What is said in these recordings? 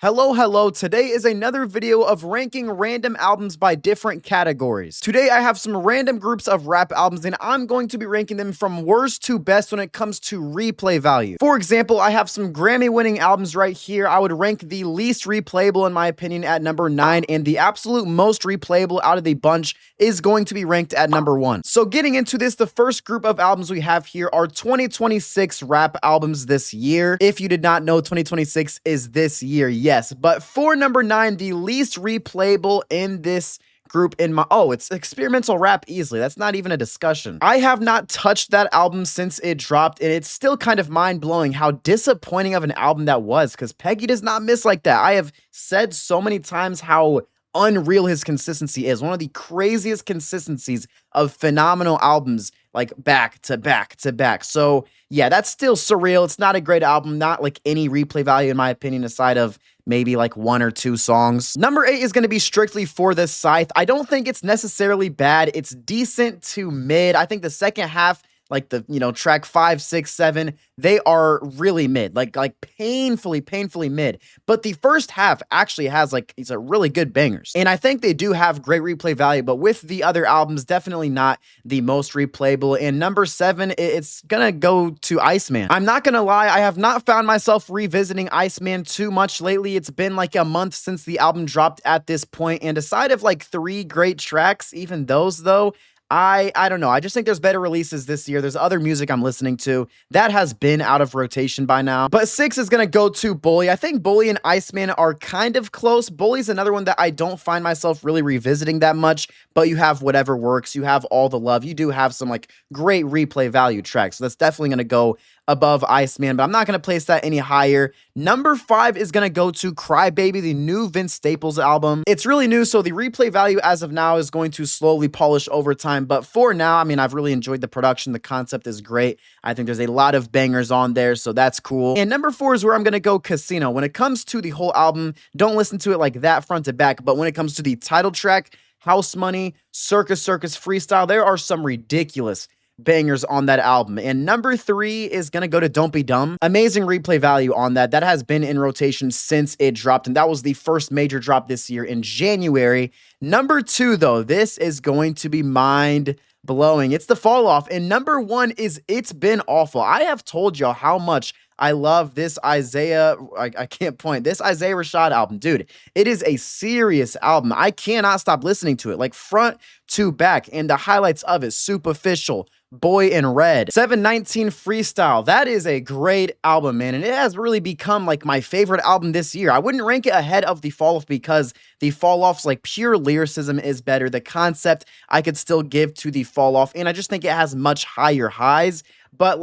Hello, today is another video of ranking random albums by different categories. Today I have some random groups of rap albums and I'm going to be ranking them from worst to best when it comes to replay value. For example, I have some Grammy winning albums right here. I would rank the least replayable in my opinion at number 9, and the absolute most replayable out of the bunch is going to be ranked at number 1. So getting into this, the first group of albums we have here are 2026 rap albums this year. If you did not know, 2026 is this year. Yes, but for number 9, the least replayable in this group it's experimental rap easily. That's not even a discussion. I have not touched that album since it dropped, and it's still kind of mind-blowing how disappointing of an album that was, because Peggy does not miss like that. I have said so many times how unreal his consistency is. One of the craziest consistencies of phenomenal albums, like back to back to back. So yeah, that's still surreal. It's not a great album, not like any replay value in my opinion, aside of maybe like 1 or 2 songs. Number 8 is going to be Strictly for the Scythe. I don't think it's necessarily bad. It's decent to mid. I think the second half, like the, track 5, 6, 7, they are really mid, like painfully mid. But the first half actually has it's a really good bangers. And I think they do have great replay value, but with the other albums, definitely not the most replayable. And number 7, it's gonna go to Iceman. I'm not gonna lie, I have not found myself revisiting Iceman too much lately. It's been like a month since the album dropped at this point, and aside of like 3 great tracks, even those though, I don't know. I just think there's better releases this year. There's other music I'm listening to that has been out of rotation by now. But 6 is going to go to Bully. I think Bully and Iceman are kind of close. Bully's another one that I don't find myself really revisiting that much, but you have Whatever Works. You have All the Love. You do have some great replay value tracks. So that's definitely going to go above Iceman, but I'm not going to place that any higher. Number 5 is going to go to Crybaby, the new Vince Staples album. It's really new, so the replay value as of now is going to slowly polish over time, but for now, I mean, I've really enjoyed the production. The concept is great. I think there's a lot of bangers on there, so that's cool. And number 4 is where I'm going to go Casino. When it comes to the whole album, don't listen to it like that front to back, but when it comes to the title track, House Money, Circus Freestyle, there are some ridiculous bangers on that album. And number 3 is gonna go to Don't Be Dumb. Amazing replay value on that. That has been in rotation since it dropped, and that was the first major drop this year in January. Number 2 though, this is going to be mind blowing. It's The Fall Off. And number 1 is It's Been Awful. I have told y'all how much I love this Isaiah, I can't point, this Isaiah Rashad album. Dude, it is a serious album. I cannot stop listening to it, like front to back, and the highlights of it, Superficial, Boy in Red, 719 Freestyle. That is a great album, man, and it has really become like my favorite album this year. I wouldn't rank it ahead of The Fall Off because The Fall Off's pure lyricism is better. The concept I could still give to The Fall Off, and I just think it has much higher highs. But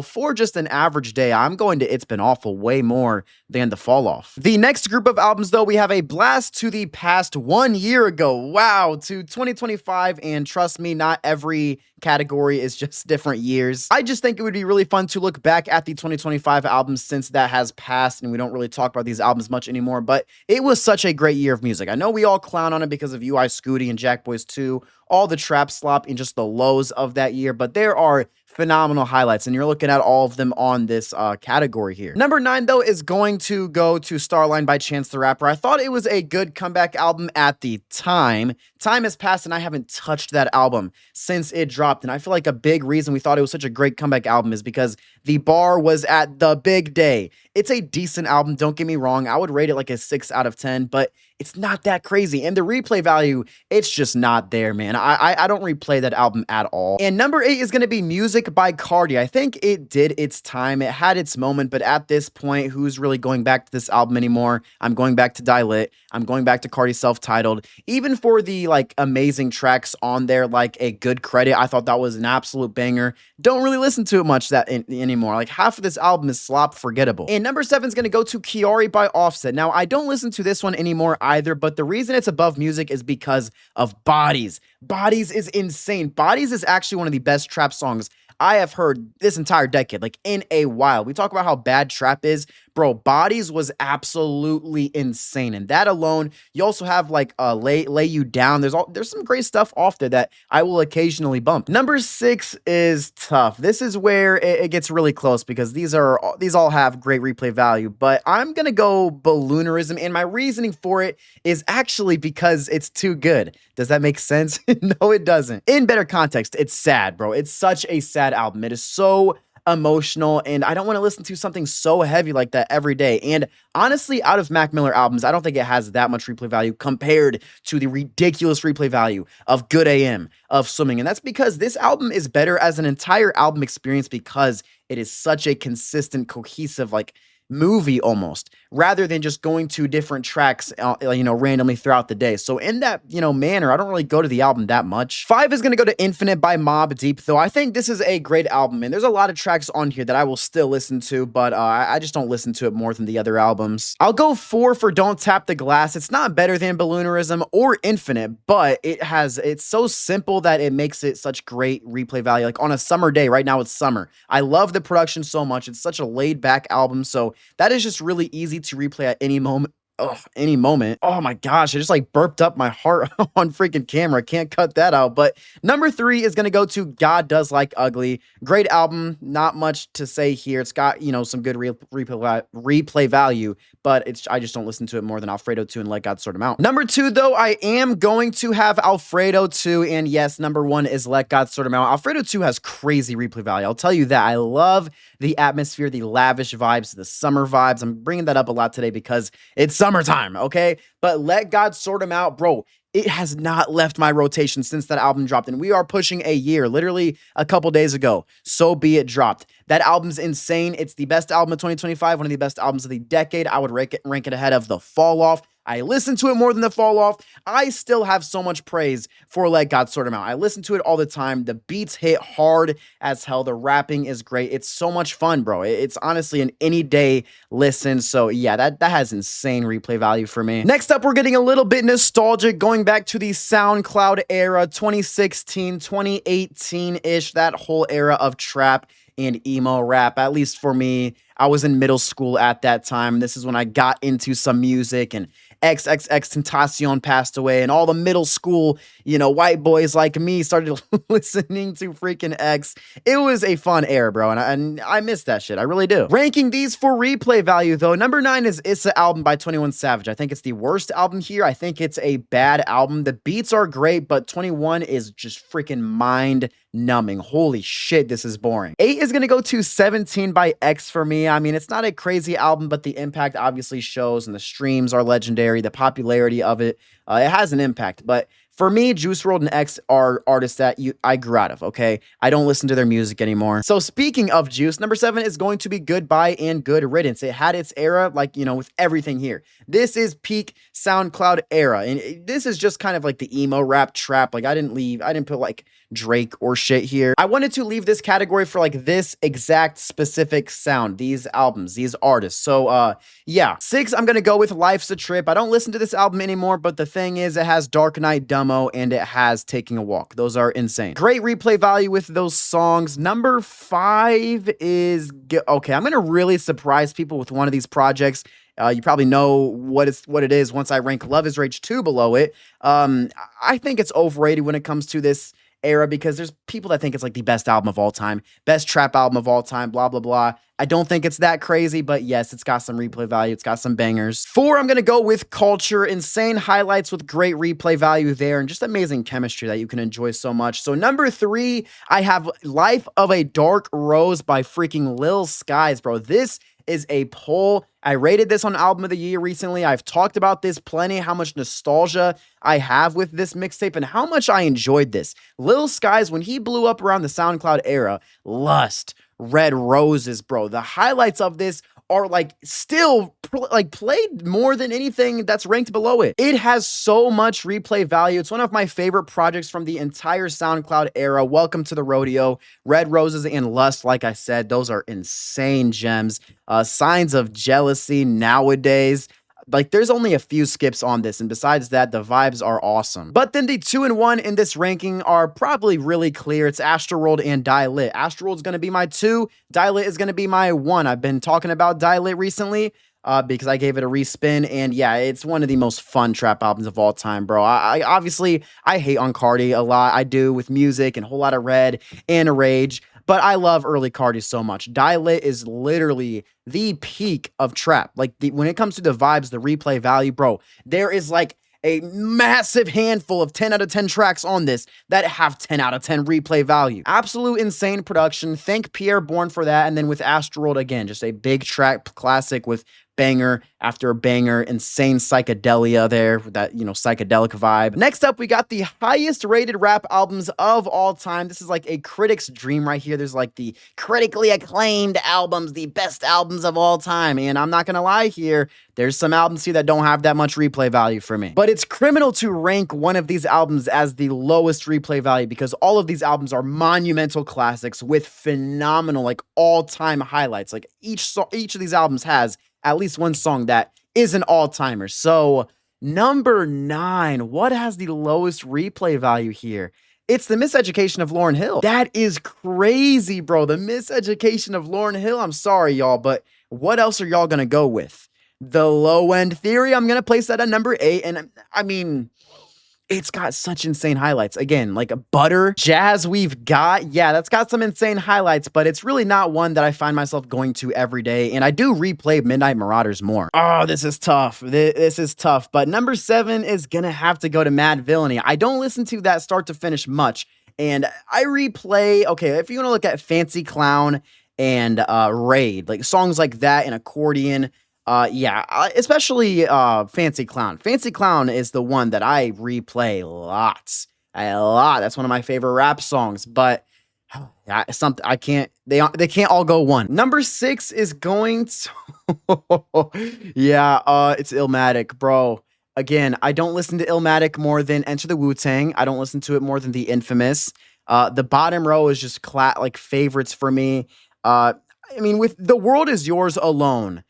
for just an average day, I'm going to It's Been Awful way more than The Fall Off. The next group of albums, though, we have a blast to the past 1 year ago. Wow, to 2025, and trust me, not every category is just different years. I just think it would be really fun to look back at the 2025 albums since that has passed, and we don't really talk about these albums much anymore, but it was such a great year of music. I know we all clown on it because of UI Scooty and Jack Boys 2, all the trap slop and just the lows of that year, but there are phenomenal highlights, and you're looking at all of them on this category here. Number 9, though, is going to go to Starline by Chance the Rapper. I thought it was a good comeback album at the time. Time has passed, and I haven't touched that album since it dropped, and I feel like a big reason we thought it was such a great comeback album is because the bar was at the big day. It's a decent album, don't get me wrong. I would rate it like a 6 out of 10, but it's not that crazy. And the replay value, it's just not there, man. I don't replay that album at all. And number 8 is going to be Music by Cardi. I think it did its time. It had its moment, but at this point, who's really going back to this album anymore? I'm going back to Die Lit. I'm going back to Cardi Self-Titled. Even for the amazing tracks on there, like A Good Credit, I thought that was an absolute banger. Don't really listen to it much anymore. Like half of this album is slop forgettable. And number 7 is going to go to Kiari by Offset. Now, I don't listen to this one anymore either, but the reason it's above Music is because of Bodies. Bodies is insane. Bodies is actually one of the best trap songs I have heard this entire decade, in a while. We talk about how bad trap is. bro, Bodies was absolutely insane. And that alone, you also have like Lay You Down. There's some great stuff off there that I will occasionally bump. Number 6 is tough. This is where it gets really close because these all have great replay value, but I'm gonna go Balloonerism, and my reasoning for it is actually because it's too good. Does that make sense? No, it doesn't. In better context, it's sad, bro. It's such a sad album. It is so emotional, and I don't want to listen to something so heavy like that every day. And honestly, out of Mac Miller albums, I don't think it has that much replay value compared to the ridiculous replay value of Good AM, of Swimming. And that's because this album is better as an entire album experience because it is such a consistent, cohesive, like, movie almost, rather than just going to different tracks, randomly throughout the day. So in that, manner, I don't really go to the album that much. 5 is going to go to Infinite by Mobb Deep, though. I think this is a great album, and there's a lot of tracks on here that I will still listen to, but I just don't listen to it more than the other albums. I'll go 4 for Don't Tap the Glass. It's not better than Balloonerism or Infinite, but it's so simple that it makes it such great replay value. Like on a summer day, right now it's summer. I love the production so much. It's such a laid back album, so that is just really easy to replay at any moment. Oh, any moment. Oh my gosh, I just like burped up my heart on freaking camera. Can't cut that out. But number 3 is gonna go to God Does Like Ugly. Great album. Not much to say here. It's got, some good replay value, but I just don't listen to it more than Alfredo 2 and Let God Sort Him Out. Number 2, though, I am going to have Alfredo 2, and yes, number 1 is Let God Sort Him Out. Alfredo 2 has crazy replay value. I'll tell you that. I love the atmosphere, the lavish vibes, the summer vibes. I'm bringing that up a lot today because it's summertime, okay? But Let God Sort Him Out, bro, it has not left my rotation since that album dropped, and we are pushing a year, literally a couple days ago. So Be It dropped. That album's insane. It's the best album of 2025, one of the best albums of the decade. I would rank it ahead of The Fall Off. I listen to it more than The Fall Off. I still have so much praise for Let God Sort Him Out. I listen to it all the time. The beats hit hard as hell. The rapping is great. It's so much fun, bro. It's honestly an any day listen. So yeah, that has insane replay value for me. Next up, we're getting a little bit nostalgic, going back to the SoundCloud era, 2016, 2018-ish, that whole era of trap and emo rap. At least for me, I was in middle school at that time. This is when I got into some music, and XXXTentacion passed away, and all the middle school, white boys like me started listening to freaking X. It was a fun era, bro, and I miss that shit. I really do. Ranking these for replay value, though, number 9 is Issa album by 21 Savage. I think it's the worst album here. I think it's a bad album. The beats are great, but 21 is just freaking mind-numbing. Holy shit, this is boring. 8 is gonna go to 17 by X for me. I mean, it's not a crazy album, but the impact obviously shows, and the streams are legendary. The popularity of it, it has an impact. But for me, Juice WRLD and X are artists that I grew out of, okay? I don't listen to their music anymore. So speaking of Juice, number 7 is going to be Goodbye and Good Riddance. It had its era, like, with everything here. This is peak SoundCloud era. And this is just kind of like the emo rap trap. Like, I didn't put like Drake or shit here. I wanted to leave this category for like this exact specific sound, these albums, these artists. So yeah. 6, I'm gonna go with Life's a Trip. I don't listen to this album anymore, but the thing is, it has Dark Knight Demo and it has Taking a Walk. Those are insane. Great replay value with those songs. Number 5 is okay. I'm gonna really surprise people with one of these projects. You probably know what it is once I rank Love is Rage 2 below it. I think it's overrated when it comes to this era because there's people that think it's like the best album of all time, best trap album of all time, blah, blah, blah. I don't think it's that crazy, but yes, it's got some replay value. It's got some bangers. 4, I'm going to go with Culture. Insane highlights with great replay value there and just amazing chemistry that you can enjoy so much. So number 3, I have Life of a Dark Rose by freaking Lil Skies, bro. This is a pull. I rated this on Album of the Year recently. I've talked about this plenty, how much nostalgia I have with this mixtape and how much I enjoyed this. Lil Skies, when he blew up around the SoundCloud era, Lust, Red Roses, bro. The highlights of this are like still played more than anything that's ranked below it. It has so much replay value. It's one of my favorite projects from the entire SoundCloud era. Welcome to the Rodeo. Red Roses and Lust, like I said, those are insane gems. Signs of Jealousy, Nowadays. Like, there's only a few skips on this, and besides that, the vibes are awesome. But then the 2 and 1 in this ranking are probably really clear. It's Astroworld and Die Lit. Astroworld's gonna be my 2, Die Lit is gonna be my 1. I've been talking about Die Lit recently, because I gave it a respin, and yeah, it's one of the most fun trap albums of all time, bro. I obviously, I hate on Cardi a lot. I do, with music and Whole Lotta Red and Rage, but I love early Cardi so much. Die Lit is literally the peak of trap. Like, when it comes to the vibes, the replay value, bro, there is like a massive handful of 10 out of 10 tracks on this that have 10 out of 10 replay value. Absolute insane production. Thank Pierre Bourne for that. And then with Astroworld, again, just a big track classic with banger after banger, insane psychedelia there, that, you know, psychedelic vibe. Next up, we got the highest rated rap albums of all time. This is like a critic's dream right here. There's like the critically acclaimed albums, the best albums of all time. And I'm not gonna lie here, there's some albums here that don't have that much replay value for me. But it's criminal to rank one of these albums as the lowest replay value, because all of these albums are monumental classics with phenomenal, like, all-time highlights. Like, each of these albums has at least one song that is an all-timer. So, number 9, what has the lowest replay value here? It's The Miseducation of Lauryn Hill. That is crazy, bro. The Miseducation of Lauryn Hill. I'm sorry, y'all, but what else are y'all gonna go with? The Low End Theory, I'm gonna place that at number 8, and I mean, it's got such insane highlights. Again, like a Butter, Jazz We've Got. Yeah, that's got some insane highlights, but it's really not one that I find myself going to every day. And I do replay Midnight Marauders more. Oh, this is tough. This is tough. But number 7 is gonna have to go to Mad Villainy. I don't listen to that start to finish much. And I replay, okay, if you want to look at Fancy Clown and Raid, like songs like that and Accordion, yeah, especially Fancy Clown. Fancy Clown is the one that I replay lots. A lot. That's one of my favorite rap songs, but something I can't, they can't all go one. Number 6 is going to yeah, it's Illmatic, bro. Again, I don't listen to Illmatic more than Enter the Wu-Tang. I don't listen to it more than The Infamous. The bottom row is just like favorites for me. I mean, with The World Is Yours alone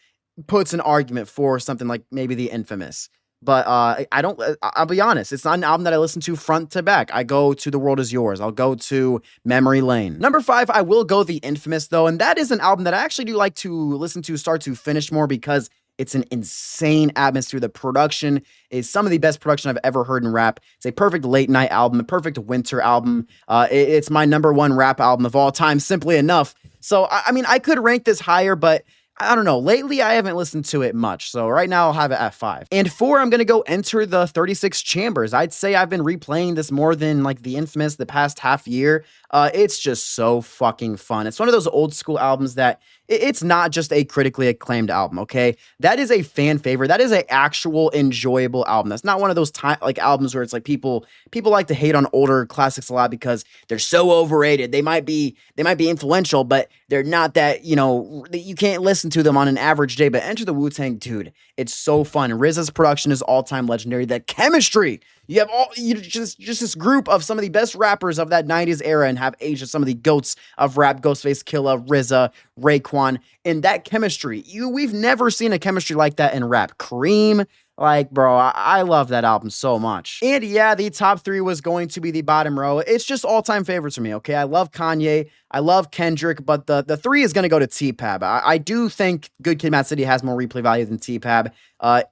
puts an argument for something like maybe The Infamous. But I don't, I'll be honest, it's not an album that I listen to front to back. I go to The World Is Yours. I'll go to Memory Lane. Number 5, I will go The Infamous, though, and that is an album that I actually do like to listen to start to finish more, because it's an insane atmosphere. The production is some of the best production I've ever heard in rap. It's a perfect late night album, a perfect winter album. It's my number 1 rap album of all time, simply enough. So, I mean, I could rank this higher, but I don't know. Lately, I haven't listened to it much. So right now, I'll have it at 5. And 4, I'm going to go Enter the 36 Chambers. I'd say I've been replaying this more than like The Infamous the past half year. It's just so fucking fun. It's one of those old school albums that it's not just a critically acclaimed album, okay? That is a fan favorite. That is an actual enjoyable album. That's not one of those like albums where it's like people like to hate on older classics a lot because they're so overrated. They might be influential, but they're not that, you know, you can't listen to them on an average day. But Enter the Wu-Tang, dude, it's so fun. RZA's production is all-time legendary. The chemistry, you have just this group of some of the best rappers of that 90s era and have aged as some of the goats of rap: Ghostface Killah, RZA, Raekwon. And that chemistry, we've never seen a chemistry like that in rap. Cream, like, bro, I love that album so much. And yeah, the top 3 was going to be the bottom row. It's just all-time favorites for me, okay? I love Kanye, I love Kendrick, but the 3 is going to go to T-Pab. I do think Good Kid, Mad City has more replay value than T-Pab.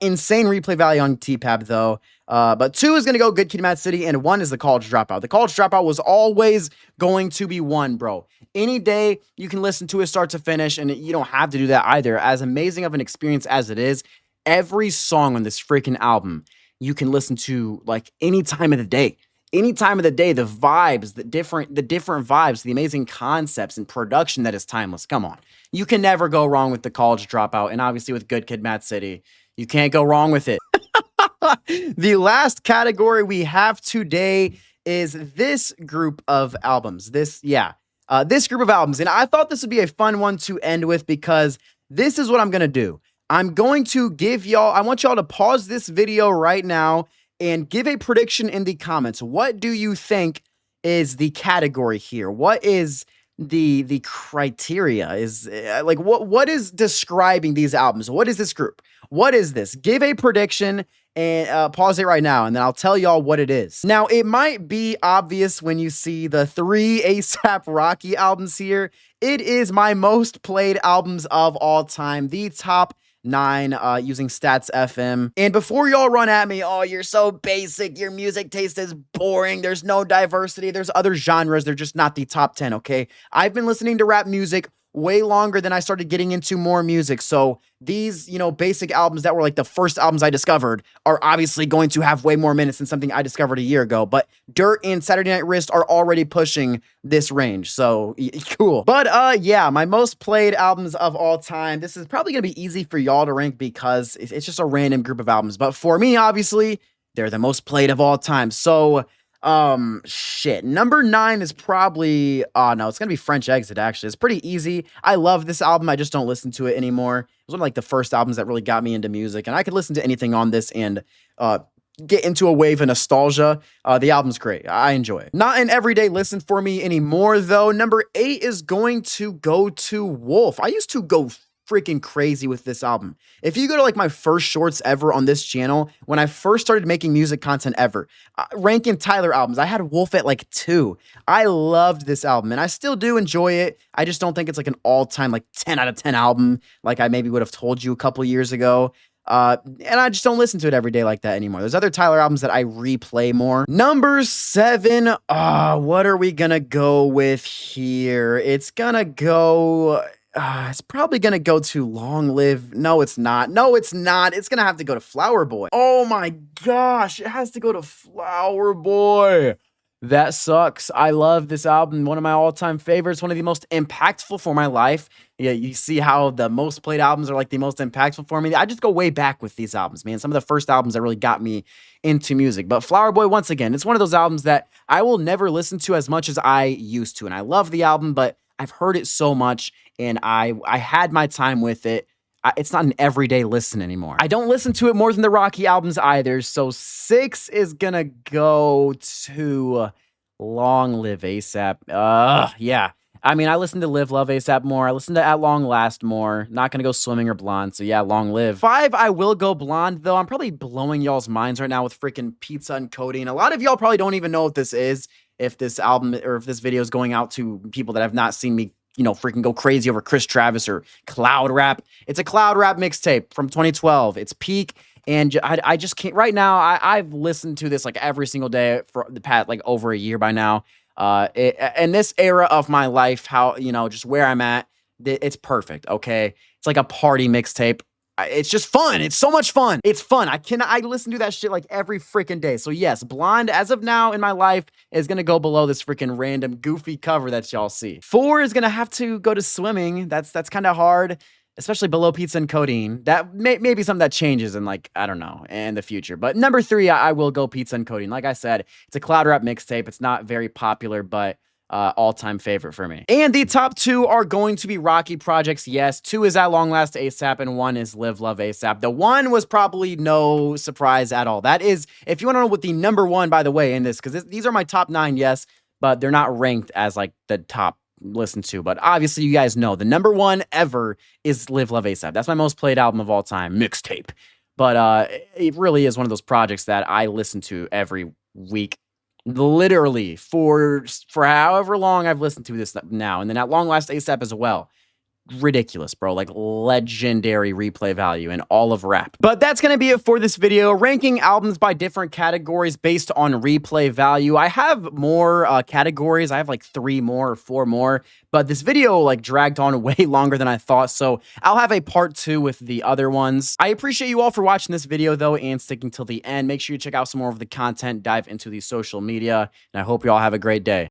Insane replay value on T-Pab, though. But 2 is going to go Good Kid, Mad City, and 1 is The College Dropout. The College Dropout was always going to be 1, bro. Any day you can listen to it start to finish, and you don't have to do that either. As amazing of an experience as it is, every song on this freaking album you can listen to like any time of the day. Any time of the day, the vibes, the different vibes, the amazing concepts and production that is timeless. Come on. You can never go wrong with The College Dropout, and obviously with Good Kid, Mad City, you can't go wrong with it. The last category we have today is this group of albums. This group of albums. And I thought this would be a fun one to end with, because this is what I'm going to do. I'm going to give y'all, I want y'all to pause this video right now and give a prediction in the comments. What do you think is the category here? What is the criteria is like what is describing these albums? What is this group? What is this? Give a prediction and pause it right now, and then I'll tell y'all what it is. Now, it might be obvious when you see the 3 ASAP Rocky albums here. It is my most played albums of all time, the top 9 using Stats FM. And before y'all run at me, oh, you're so basic, your music taste is boring, there's no diversity, there's other genres, they're just not the top 10, okay? I've been listening to rap music way longer than I started getting into more music. So these, basic albums that were like the first albums I discovered are obviously going to have way more minutes than something I discovered a year ago. But Dirt and Saturday Night Wrist are already pushing this range. So cool. But yeah, my most played albums of all time. This is probably going to be easy for y'all to rank because it's just a random group of albums. But for me, obviously, they're the most played of all time. So shit. Number 9 is probably, oh no, it's gonna be French Exit, actually. It's pretty easy. I love this album. I just don't listen to it anymore. It was one of like the first albums that really got me into music, and I could listen to anything on this and get into a wave of nostalgia. The album's great. I enjoy it. Not an everyday listen for me anymore, though. Number 8 is going to go to Wolf. I used to go freaking crazy with this album. If you go to like my first shorts ever on this channel, when I first started making music content ever, ranking Tyler albums, I had Wolf at like 2. I loved this album and I still do enjoy it. I just don't think it's like an all-time like 10 out of 10 album like I maybe would have told you a couple years ago. And I just don't listen to it every day like that anymore. There's other Tyler albums that I replay more. Number 7, what are we gonna go with here? It's gonna go... it's probably gonna go to Long Live. No, it's not. No, it's not. It's gonna have to go to Flower Boy. Oh my gosh, it has to go to Flower Boy. That sucks. I love this album. One of my all-time favorites. One of the most impactful for my life. Yeah, you see how the most played albums are like the most impactful for me. I just go way back with these albums, man. Some of the first albums that really got me into music. But Flower Boy, once again, it's one of those albums that I will never listen to as much as I used to. And I love the album, but I've heard it so much and I had my time with it. It's not an everyday listen anymore. I don't listen to it more than the Rocky albums either. So 6 is gonna go to Long Live ASAP. Yeah. I mean, I listen to Live Love ASAP more. I listen to At Long Last more. Not gonna go Swimming or Blonde. So yeah, Long Live. 5, I will go Blonde, though. I'm probably blowing y'all's minds right now with freaking Pizza and Codeine. A lot of y'all probably don't even know what this is. If this album or if this video is going out to people that have not seen me, freaking go crazy over Chris Travis or Cloud Rap. It's a Cloud Rap mixtape from 2012. It's peak. And I just can't right now. I've listened to this like every single day for the past like over a year by now. In this era of my life, how, just where I'm at, it's perfect. Okay. It's like a party mixtape. It's just fun. It's so much fun. It's fun. I listen to that shit like every freaking day. So yes, Blonde as of now in my life is going to go below this freaking random goofy cover that y'all see. 4 is going to have to go to Swimming. That's kind of hard, especially below Pizza and Codeine. That may be something that changes in like, I don't know, in the future. But number 3, I will go Pizza and Codeine. Like I said, it's a Cloud Rap mixtape. It's not very popular, but all-time favorite for me. And the top 2 are going to be Rocky projects. Yes, 2 is At Long Last ASAP, and 1 is Live Love ASAP. The 1 was probably no surprise at all. That is, if you want to know what the number 1, by the way, in this, because these are my top 9, yes, but they're not ranked as like the top listen to. But obviously, you guys know the number 1 ever is Live Love ASAP. That's my most played album of all time, mixtape. But it really is one of those projects that I listen to every week. Literally for however long I've listened to this now. And then At Long Last ASAP as well. Ridiculous, bro. Like legendary replay value in all of rap. But that's going to be it for this video. Ranking albums by different categories based on replay value. I have more categories. I have like 3 more or 4 more. But this video like dragged on way longer than I thought. So I'll have a part 2 with the other ones. I appreciate you all for watching this video though and sticking till the end. Make sure you check out some more of the content, dive into the social media. And I hope you all have a great day.